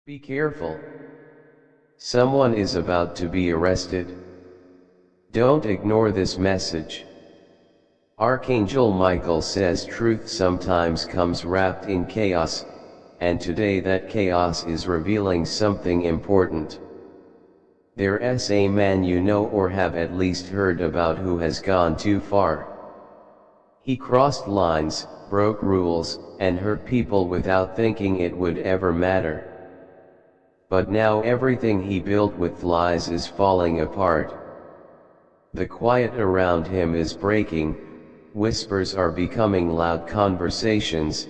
Be careful. Someone is about to be arrested. Don't ignore this message. Archangel Michael says truth sometimes comes wrapped in chaos, and today that chaos is revealing something important. There's a man you know or have at least heard about who has gone too far. He crossed lines, broke rules, and hurt people without thinking it would ever matter. But now everything he built with lies is falling apart. The quiet around him is breaking, whispers are becoming loud conversations,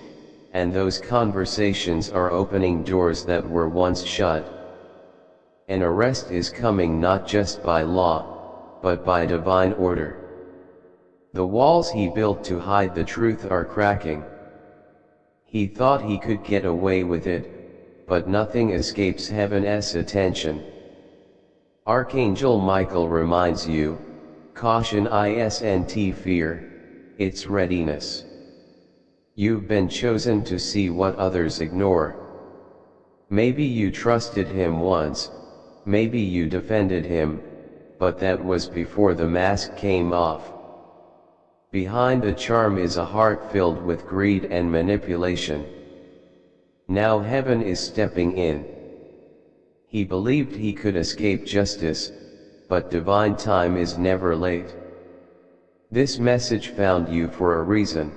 and those conversations are opening doors that were once shut. An arrest is coming not just by law, but by divine order. The walls he built to hide the truth are cracking. He thought he could get away with it, but nothing escapes heaven's attention. Archangel Michael reminds you, caution isn't fear, it's readiness. You've been chosen to see what others ignore. Maybe you trusted him once, maybe you defended him, but that was before the mask came off. Behind the charm is a heart filled with greed and manipulation. Now heaven is stepping in. He believed he could escape justice, but divine time is never late. This message found you for a reason.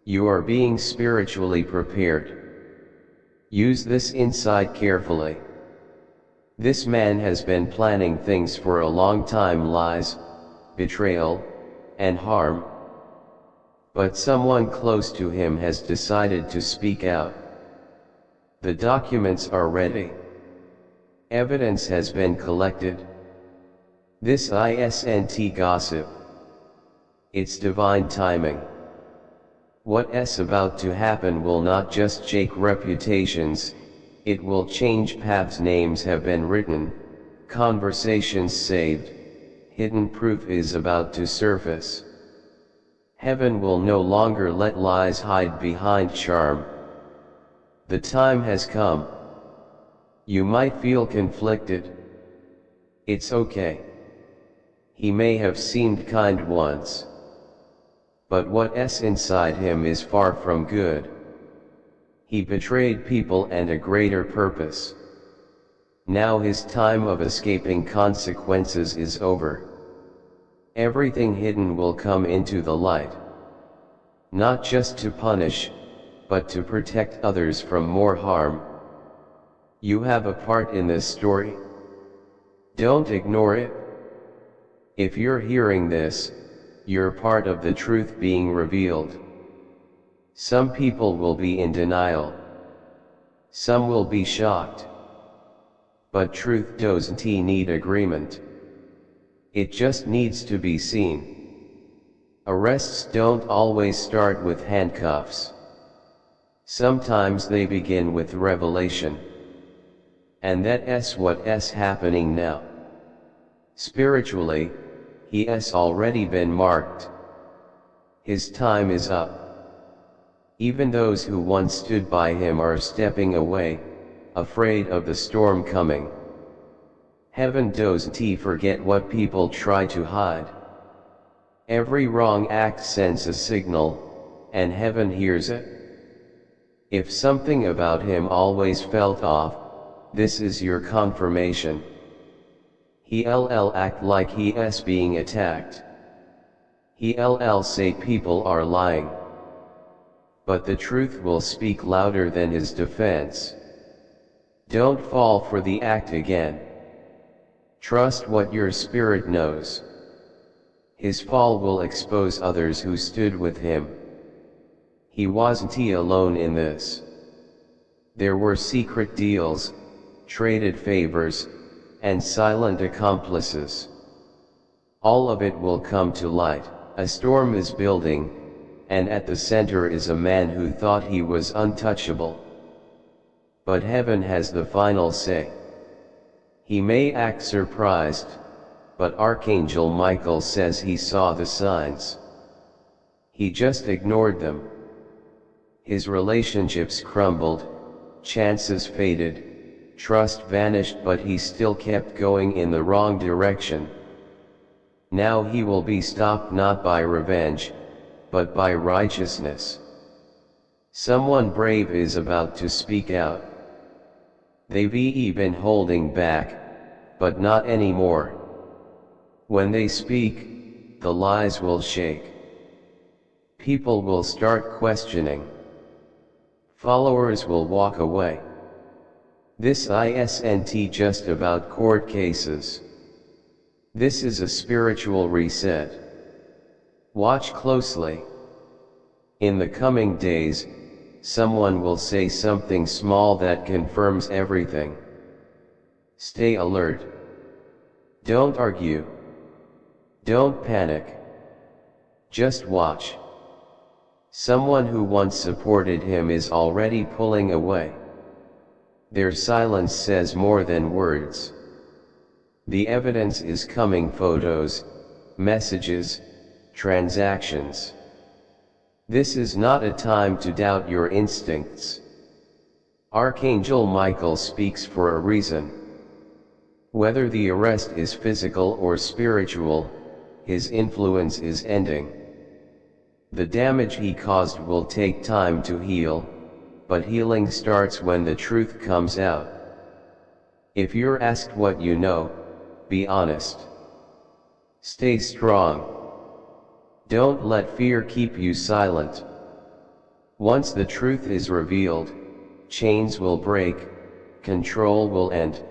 You are being spiritually prepared. Use this insight carefully. This man has been planning things for a long time: lies, betrayal, and harm. But someone close to him has decided to speak out. The documents are ready. Evidence has been collected. This isn't gossip. It's divine timing. What's about to happen will not just shake reputations, it will change paths. Names have been written, conversations saved, hidden proof is about to surface. Heaven will no longer let lies hide behind charm. The time has come. You might feel conflicted. It's okay. He may have seemed kind once, but what's inside him is far from good. He betrayed people and a greater purpose. Now his time of escaping consequences is over. Everything hidden will come into the light. Not just to punish, but to protect others from more harm. You have a part in this story. Don't ignore it. If you're hearing this, you're part of the truth being revealed. Some people will be in denial. Some will be shocked. But truth doesn't need agreement. It just needs to be seen. Arrests don't always start with handcuffs. Sometimes they begin with revelation. And that's what's happening now. Spiritually, he has already been marked. His time is up. Even those who once stood by him are stepping away, afraid of the storm coming. Heaven doesn't forget what people try to hide. Every wrong act sends a signal, and heaven hears it. If something about him always felt off, this is your confirmation. He'll act like he's being attacked. He'll say people are lying. But the truth will speak louder than his defense. Don't fall for the act again. Trust what your spirit knows. His fall will expose others who stood with him. He wasn't alone in this. There were secret deals, traded favors, and silent accomplices. All of it will come to light. A storm is building, and at the center is a man who thought he was untouchable. But heaven has the final say. He may act surprised, but Archangel Michael says he saw the signs. He just ignored them. His relationships crumbled, chances faded, trust vanished, but he still kept going in the wrong direction. Now he will be stopped not by revenge, but by righteousness. Someone brave is about to speak out. They've been holding back, but not anymore. When they speak, the lies will shake. People will start questioning. Followers will walk away. This isn't just about court cases. This is a spiritual reset. Watch closely. In the coming days, someone will say something small that confirms everything. Stay alert. Don't argue. Don't panic. Just watch. Someone who once supported him is already pulling away. Their silence says more than words. The evidence is coming: photos, messages, transactions. This is not a time to doubt your instincts. Archangel Michael speaks for a reason. Whether the arrest is physical or spiritual, his influence is ending. The damage he caused will take time to heal, but healing starts when the truth comes out. If you're asked what you know, be honest. Stay strong. Don't let fear keep you silent. Once the truth is revealed, chains will break, control will end,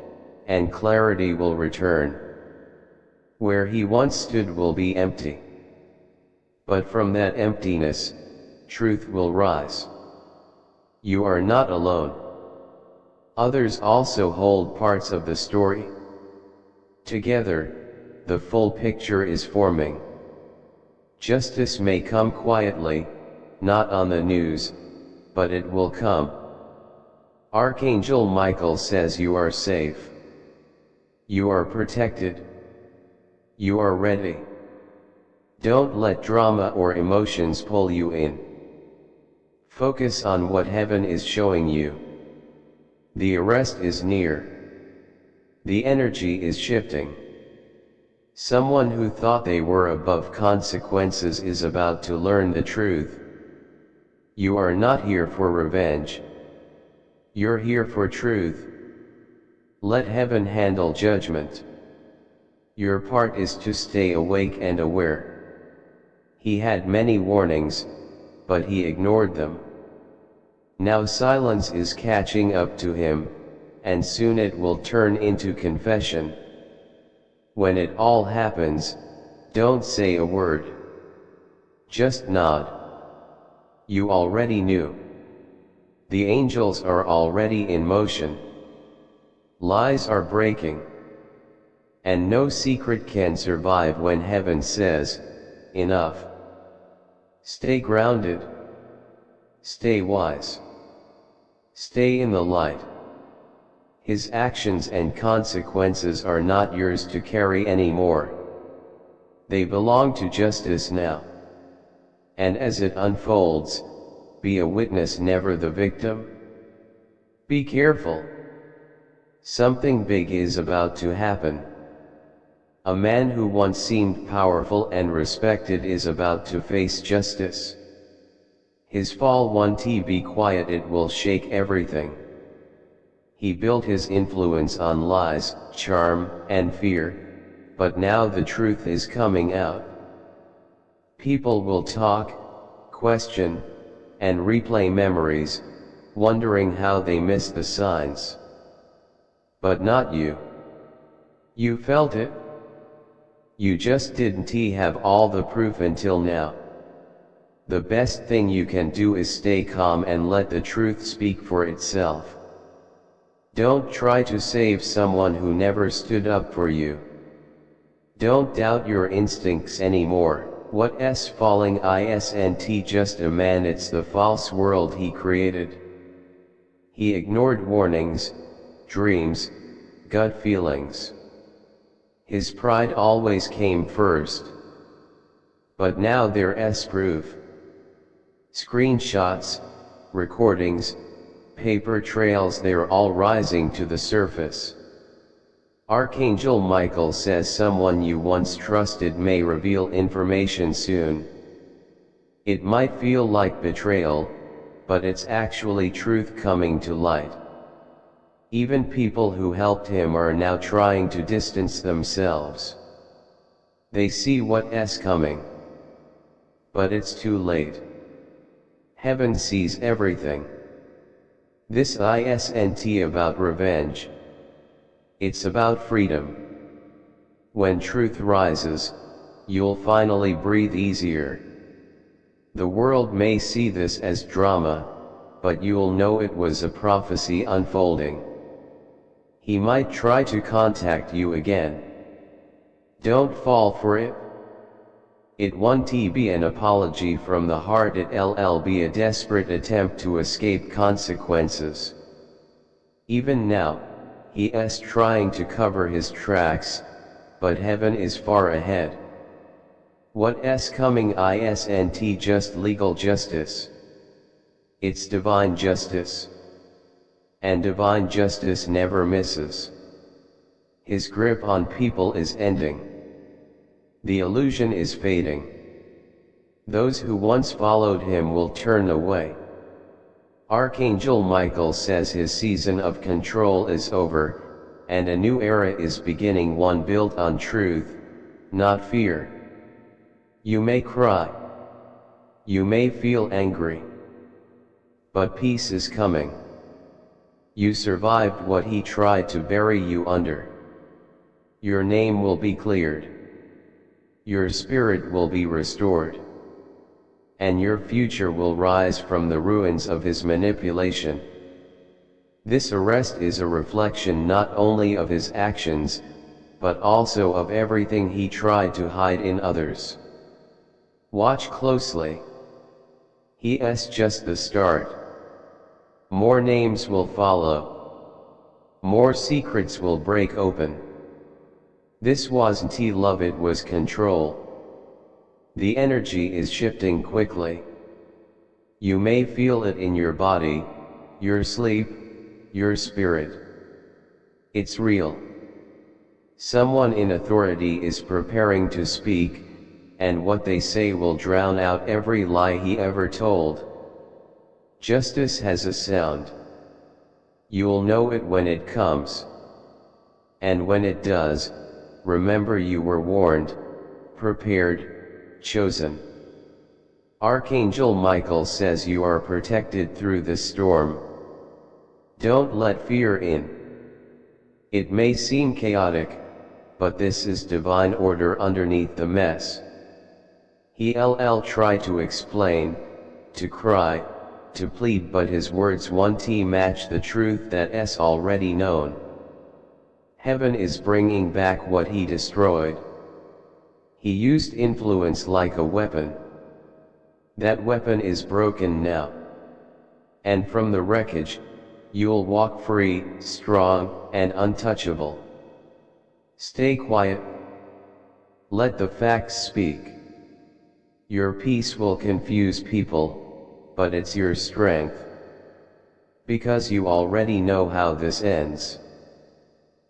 and clarity will return. Where he once stood will be empty. But from that emptiness, truth will rise. You are not alone. Others also hold parts of the story. Together, the full picture is forming. Justice may come quietly, not on the news, but it will come. Archangel Michael says you are safe. You are protected. You are ready. Don't let drama or emotions pull you in. Focus on what heaven is showing you. The arrest is near. The energy is shifting. Someone who thought they were above consequences is about to learn the truth. You are not here for revenge. You're here for truth. Let heaven handle judgment. Your part is to stay awake and aware. He had many warnings, but he ignored them. Now silence is catching up to him, and soon it will turn into confession. When it all happens, don't say a word. Just nod. You already knew. The angels are already in motion. Lies are breaking. And no secret can survive when heaven says, enough. Stay grounded. Stay wise. Stay in the light. His actions and consequences are not yours to carry anymore. They belong to justice now. And as it unfolds, be a witness, never the victim. Be careful. Something big is about to happen. A man who once seemed powerful and respected is about to face justice. His fall won't be quiet, it will shake everything. He built his influence on lies, charm, and fear, but now the truth is coming out. People will talk, question, and replay memories, wondering how they missed the signs. But not you. You felt it. You just didn't have all the proof until now. The best thing you can do is stay calm and let the truth speak for itself. Don't try to save someone who never stood up for you. Don't doubt your instincts anymore. What's falling isn't just a man, it's the false world he created. He ignored warnings, dreams, gut feelings. His pride always came first. But now there's proof. Screenshots, recordings, paper trails, they're all rising to the surface. Archangel Michael says someone you once trusted may reveal information soon. It might feel like betrayal, but it's actually truth coming to light. Even people who helped him are now trying to distance themselves. They see what's coming. But it's too late. Heaven sees everything. This isn't about revenge. It's about freedom. When truth rises, you'll finally breathe easier. The world may see this as drama, but you'll know it was a prophecy unfolding. He might try to contact you again. Don't fall for it. It won't be an apology from the heart, it'll be a desperate attempt to escape consequences. Even now, he is trying to cover his tracks, but heaven is far ahead. What's coming isn't just legal justice. It's divine justice. And divine justice never misses. His grip on people is ending. The illusion is fading. Those who once followed him will turn away. Archangel Michael says his season of control is over, and a new era is beginning, one built on truth, not fear. You may cry. You may feel angry. But peace is coming. You survived what he tried to bury you under. Your name will be cleared. Your spirit will be restored. And your future will rise from the ruins of his manipulation. This arrest is a reflection not only of his actions, but also of everything he tried to hide in others. Watch closely. He's just the start. More names will follow. More secrets will break open. This wasn't love, it was control. The energy is shifting quickly. You may feel it in your body, your sleep, your spirit. It's real. Someone in authority is preparing to speak, and what they say will drown out every lie he ever told. Justice has a sound. You'll know it when it comes. And when it does, remember you were warned, prepared, chosen. Archangel Michael says you are protected through this storm. Don't let fear in. It may seem chaotic, but this is divine order underneath the mess. He'll try to explain, to cry, to plead, but his words won't match the truth that's already known. Heaven is bringing back what he destroyed. He used influence like a weapon. That weapon is broken now. And from the wreckage, you'll walk free, strong, and untouchable. Stay quiet. Let the facts speak. Your peace will confuse people, but it's your strength. Because you already know how this ends.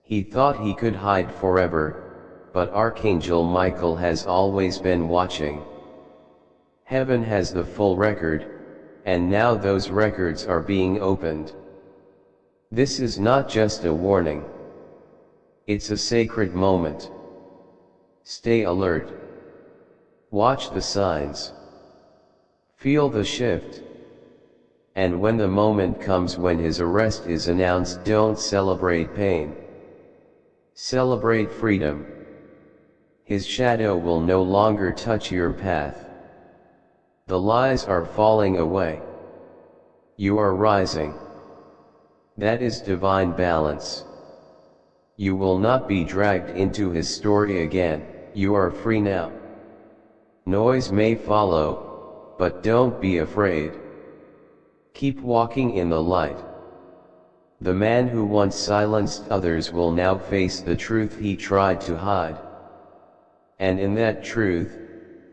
He thought he could hide forever, but Archangel Michael has always been watching. Heaven has the full record, and now those records are being opened. This is not just a warning. It's a sacred moment. Stay alert. Watch the signs. Feel the shift. And when the moment comes when his arrest is announced, don't celebrate pain. Celebrate freedom. His shadow will no longer touch your path. The lies are falling away. You are rising. That is divine balance. You will not be dragged into his story again. You are free now. Noise may follow, but don't be afraid. Keep walking in the light. The man who once silenced others will now face the truth he tried to hide. And in that truth,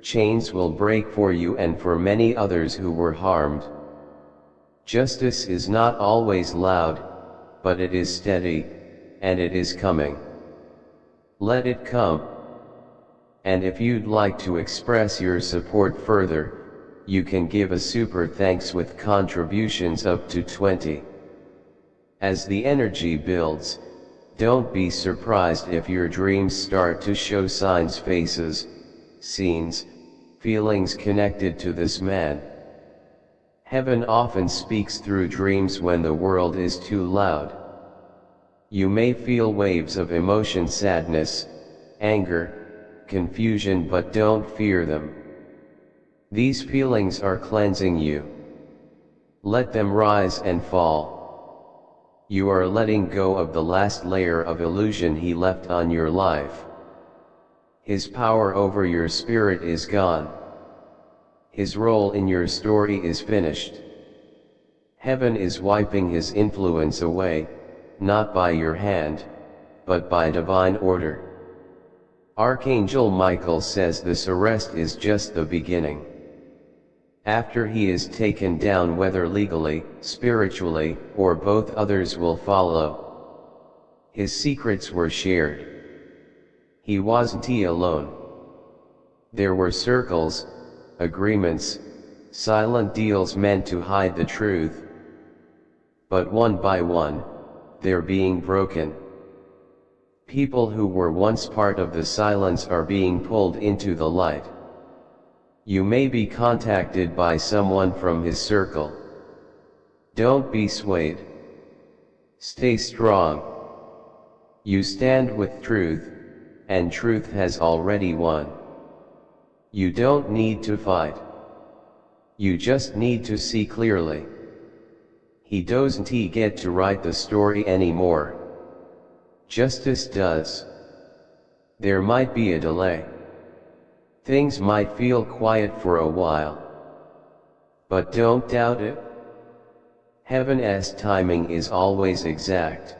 chains will break for you and for many others who were harmed. Justice is not always loud, but it is steady, and it is coming. Let it come. And if you'd like to express your support further, you can give a super thanks with contributions up to 20. As the energy builds, don't be surprised if your dreams start to show signs, faces, scenes, feelings connected to this man. Heaven often speaks through dreams when the world is too loud. You may feel waves of emotion, sadness, anger, confusion, but don't fear them. These feelings are cleansing you. Let them rise and fall. You are letting go of the last layer of illusion he left on your life. His power over your spirit is gone. His role in your story is finished. Heaven is wiping his influence away, not by your hand, but by divine order. Archangel Michael says this arrest is just the beginning. After he is taken down, whether legally, spiritually, or both, others will follow. His secrets were shared. He wasn't alone. There were circles, agreements, silent deals meant to hide the truth. But one by one, they're being broken. People who were once part of the silence are being pulled into the light. You may be contacted by someone from his circle. Don't be swayed. Stay strong. You stand with truth, and truth has already won. You don't need to fight. You just need to see clearly. He doesn't get to write the story anymore. Justice does. There might be a delay. Things might feel quiet for a while. But don't doubt it. Heaven's timing is always exact.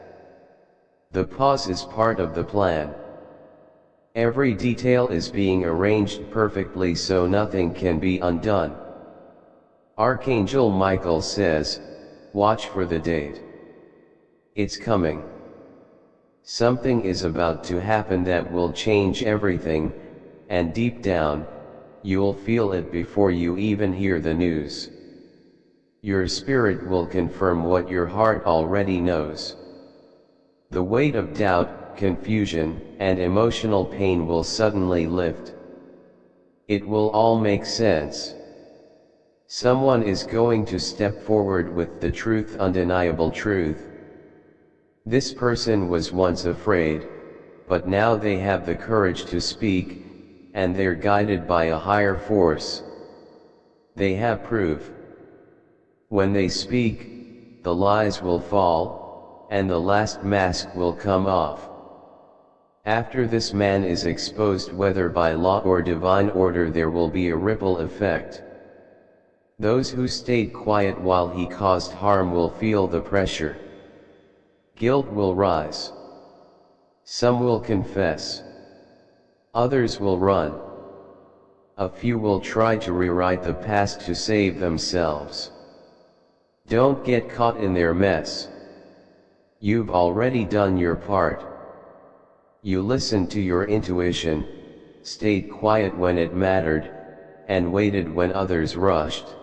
The pause is part of the plan. Every detail is being arranged perfectly so nothing can be undone. Archangel Michael says, watch for the date. It's coming. Something is about to happen that will change everything, and deep down, you'll feel it before you even hear the news. Your spirit will confirm what your heart already knows. The weight of doubt, confusion, and emotional pain will suddenly lift. It will all make sense. Someone is going to step forward with the truth, undeniable truth. This person was once afraid, but now they have the courage to speak, and they're guided by a higher force. They have proof. When they speak, the lies will fall, and the last mask will come off. After this man is exposed, whether by law or divine order, there will be a ripple effect. Those who stayed quiet while he caused harm will feel the pressure. Guilt will rise. Some will confess. Others will run. A few will try to rewrite the past to save themselves. Don't get caught in their mess. You've already done your part. You listened to your intuition, stayed quiet when it mattered, and waited when others rushed.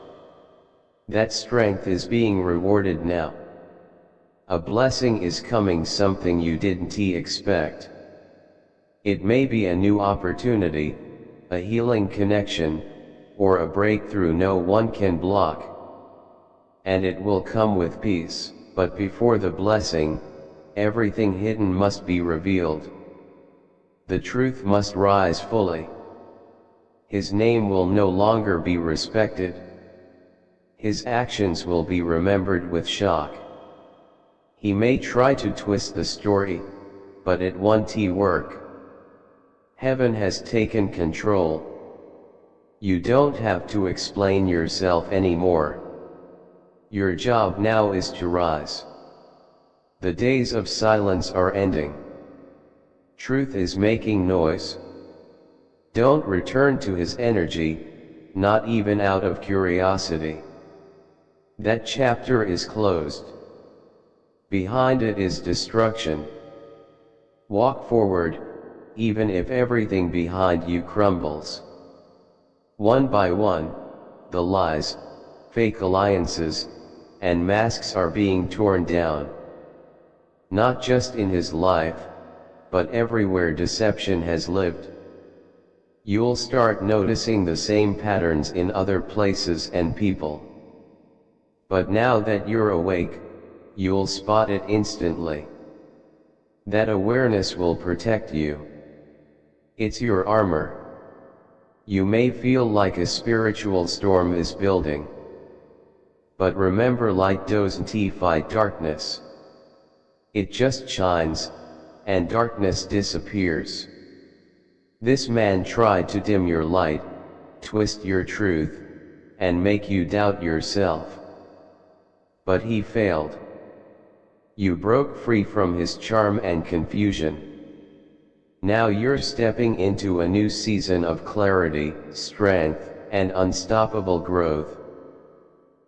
That strength is being rewarded now. A blessing is coming, something you didn't expect. It may be a new opportunity, a healing connection, or a breakthrough no one can block. And it will come with peace, but before the blessing, everything hidden must be revealed. The truth must rise fully. His name will no longer be respected. His actions will be remembered with shock. He may try to twist the story, but it won't work. Heaven has taken control. You don't have to explain yourself anymore. Your job now is to rise. The days of silence are ending. Truth is making noise. Don't return to his energy, not even out of curiosity. That chapter is closed. Behind it is destruction. Walk forward, even if everything behind you crumbles. One by one, the lies, fake alliances, and masks are being torn down. Not just in his life, but everywhere deception has lived. You'll start noticing the same patterns in other places and people. But now that you're awake, you'll spot it instantly. That awareness will protect you. It's your armor. You may feel like a spiritual storm is building. But remember, light doesn't fight darkness. It just shines, and darkness disappears. This man tried to dim your light, twist your truth, and make you doubt yourself. But he failed. You broke free from his charm and confusion. Now you're stepping into a new season of clarity, strength, and unstoppable growth.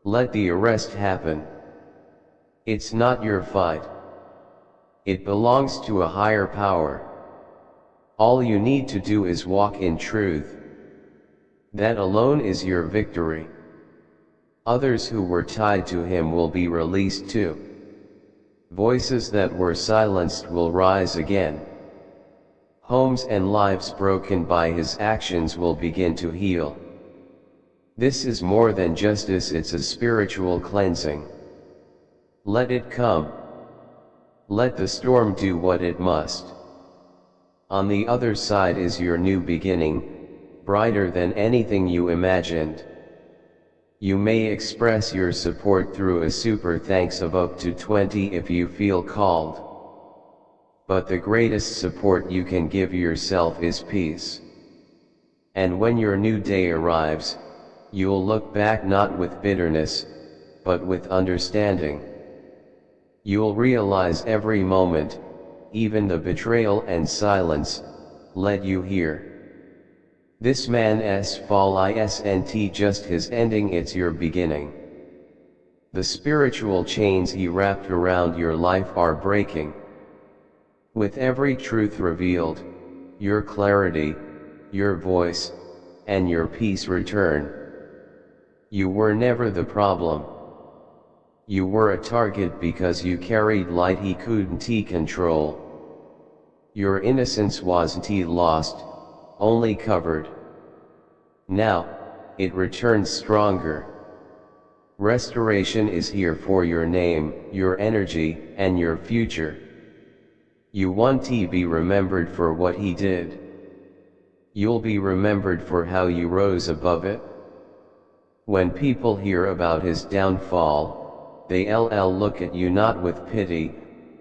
Let the arrest happen. It's not your fight. It belongs to a higher power. All you need to do is walk in truth. That alone is your victory. Others who were tied to him will be released too. Voices that were silenced will rise again. Homes and lives broken by his actions will begin to heal. This is more than justice, it's a spiritual cleansing. Let it come. Let the storm do what it must. On the other side is your new beginning, brighter than anything you imagined. You may express your support through a super thanks of up to 20 if you feel called. But the greatest support you can give yourself is peace. And when your new day arrives, you'll look back not with bitterness, but with understanding. You'll realize every moment, even the betrayal and silence, led you here. This man's fall isn't just his ending, it's your beginning. The spiritual chains he wrapped around your life are breaking. With every truth revealed, your clarity, your voice, and your peace return. You were never the problem. You were a target because you carried light he couldn't control. Your innocence wasn't lost, only covered. Now, it returns stronger. Restoration is here for your name, your energy, and your future. You want to be remembered for what he did. You'll be remembered for how you rose above it. When people hear about his downfall, they'll look at you not with pity,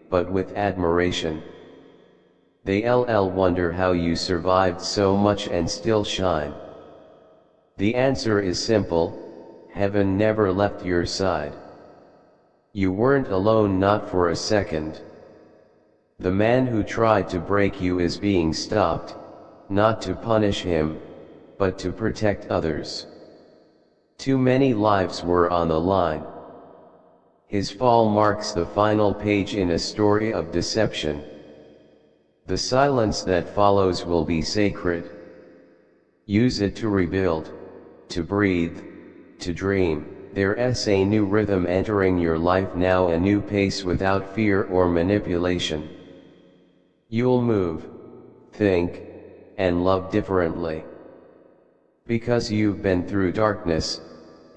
but with admiration. They'll wonder how you survived so much and still shine. The answer is simple: heaven never left your side. You weren't alone, not for a second. The man who tried to break you is being stopped, not to punish him, but to protect others. Too many lives were on the line. His fall marks the final page in a story of deception. The silence that follows will be sacred. Use it to rebuild, to breathe, to dream. There's a new rhythm entering your life now, a new pace without fear or manipulation. You'll move, think, and love differently. Because you've been through darkness,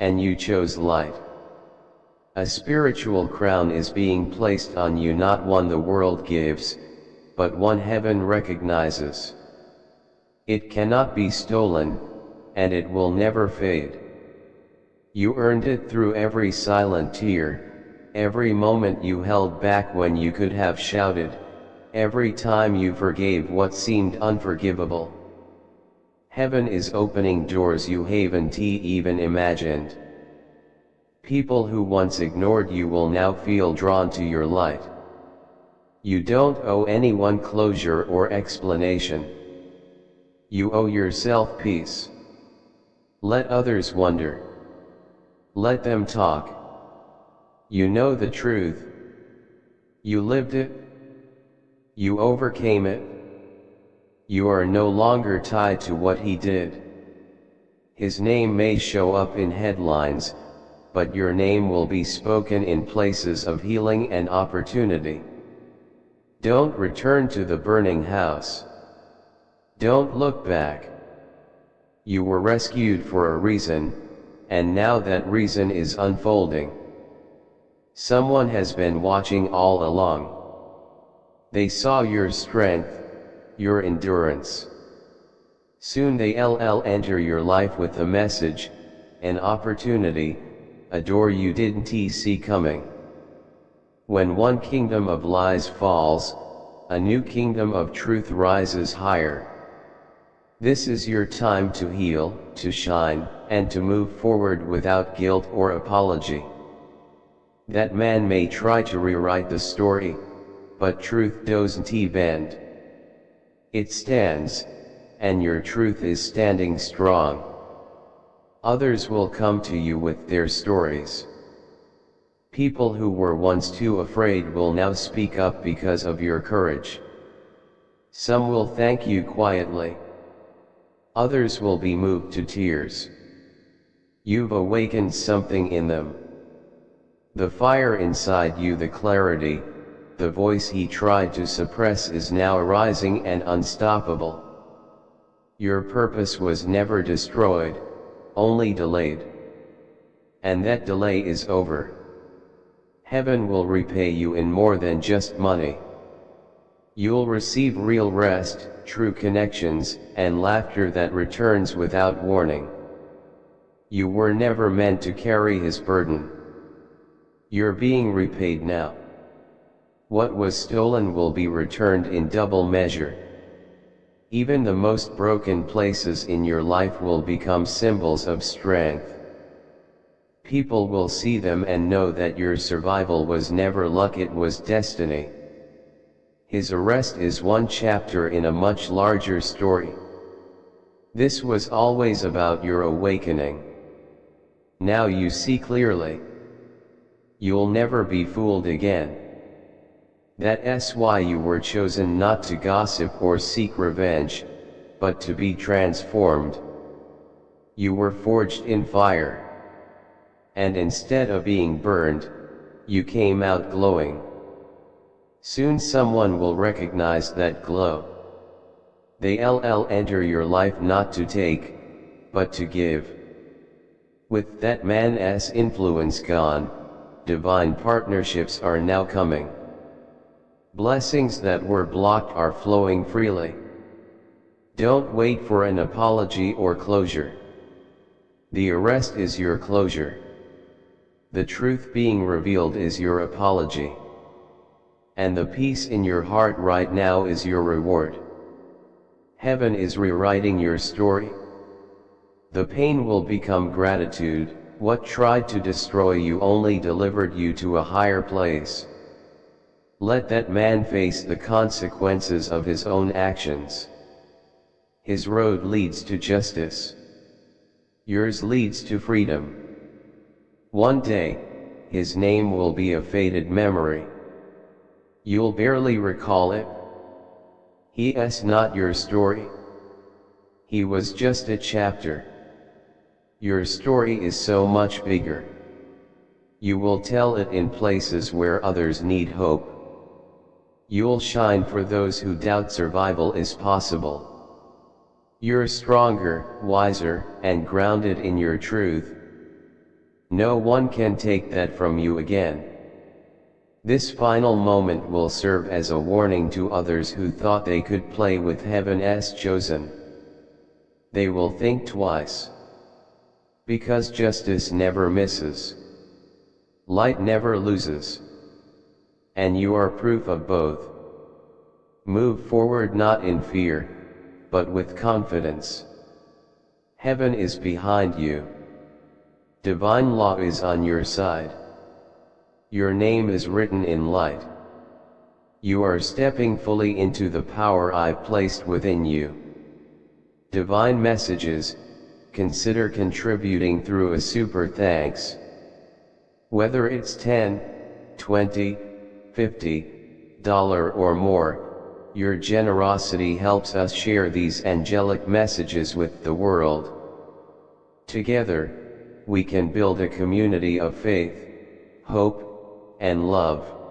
and you chose light. A spiritual crown is being placed on you, not one the world gives, but one heaven recognizes. It cannot be stolen, and it will never fade. You earned it through every silent tear, every moment you held back when you could have shouted, every time you forgave what seemed unforgivable. Heaven is opening doors you haven't even imagined. People who once ignored you will now feel drawn to your light. You don't owe anyone closure or explanation. You owe yourself peace. Let others wonder. Let them talk. You know the truth. You lived it. You overcame it. You are no longer tied to what he did. His name may show up in headlines, but your name will be spoken in places of healing and opportunity. Don't return to the burning house. Don't look back. You were rescued for a reason, and now that reason is unfolding. Someone has been watching all along. They saw your strength, your endurance. Soon they'll enter your life with a message, an opportunity, a door you didn't see coming. When one kingdom of lies falls, a new kingdom of truth rises higher. This is your time to heal, to shine, and to move forward without guilt or apology. That man may try to rewrite the story, but truth doesn't bend. It stands, and your truth is standing strong. Others will come to you with their stories. People who were once too afraid will now speak up because of your courage. Some will thank you quietly. Others will be moved to tears. You've awakened something in them. The fire inside you, the clarity, the voice he tried to suppress is now arising and unstoppable. Your purpose was never destroyed, only delayed. And that delay is over. Heaven will repay you in more than just money. You'll receive real rest, true connections, and laughter that returns without warning. You were never meant to carry his burden. You're being repaid now. What was stolen will be returned in double measure. Even the most broken places in your life will become symbols of strength. People will see them and know that your survival was never luck, it was destiny. His arrest is one chapter in a much larger story. This was always about your awakening. Now you see clearly. You'll never be fooled again. That's why you were chosen, not to gossip or seek revenge, but to be transformed. You were forged in fire. And instead of being burned, you came out glowing. Soon someone will recognize that glow. They'll enter your life not to take, but to give. With that man's influence gone, divine partnerships are now coming. Blessings that were blocked are flowing freely. Don't wait for an apology or closure. The arrest is your closure. The truth being revealed is your apology. And the peace in your heart right now is your reward. Heaven is rewriting your story. The pain will become gratitude. What tried to destroy you only delivered you to a higher place. Let that man face the consequences of his own actions. His road leads to justice. Yours leads to freedom. One day, his name will be a faded memory. You'll barely recall it. He's not your story. He was just a chapter. Your story is so much bigger. You will tell it in places where others need hope. You'll shine for those who doubt survival is possible. You're stronger, wiser, and grounded in your truth. No one can take that from you again. This final moment will serve as a warning to others who thought they could play with heaven's chosen. They will think twice. Because justice never misses. Light never loses. And you are proof of both. Move forward not in fear, but with confidence. Heaven is behind you. Divine law is on your side. Your name is written in light. You are stepping fully into the power I've placed within you. Divine messages, consider contributing through a super thanks. Whether it's $10, $20, $50 or more, your generosity helps us share these angelic messages with the world. Together, we can build a community of faith, hope, and love.